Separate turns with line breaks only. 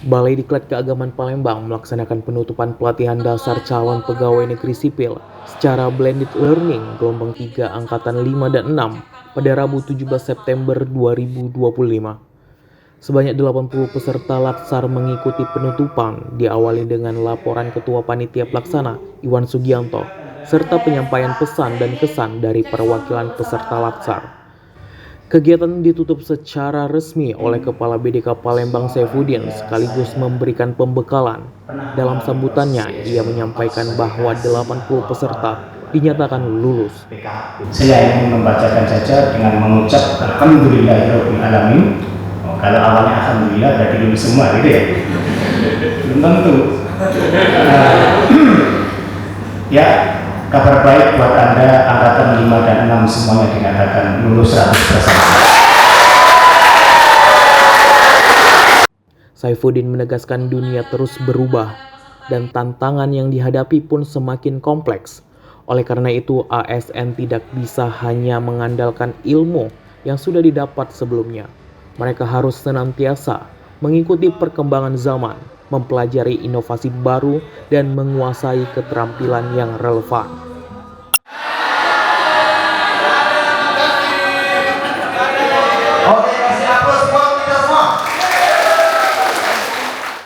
Balai Diklat Keagamaan Palembang melaksanakan penutupan pelatihan dasar calon pegawai negeri sipil secara blended learning gelombang 3 angkatan 5 dan 6 pada Rabu 17 September 2025. Sebanyak 80 peserta latsar mengikuti penutupan, diawali dengan laporan Ketua Panitia Pelaksana Iwan Sugianto serta penyampaian pesan dan kesan dari perwakilan peserta latsar. Kegiatan ditutup secara resmi oleh Kepala BDK Palembang Saifuddin sekaligus memberikan pembekalan. Dalam sambutannya, ia menyampaikan bahwa 80 peserta dinyatakan lulus.
Saya ingin membacakan saja dengan mengucap Alhamdulillahirrahmanirrahim. Kalau awalnya Alhamdulillah berarti lulus semua gitu ya. Belum tentu. Ya, kabar baik buat Anda angkatan 5 dan 6 semuanya dinyatakan lulus 100%.
Saifuddin menegaskan dunia terus berubah dan tantangan yang dihadapi pun semakin kompleks. Oleh karena itu, ASN tidak bisa hanya mengandalkan ilmu yang sudah didapat sebelumnya. Mereka harus senantiasa mengikuti perkembangan zaman, mempelajari inovasi baru, dan menguasai keterampilan yang relevan.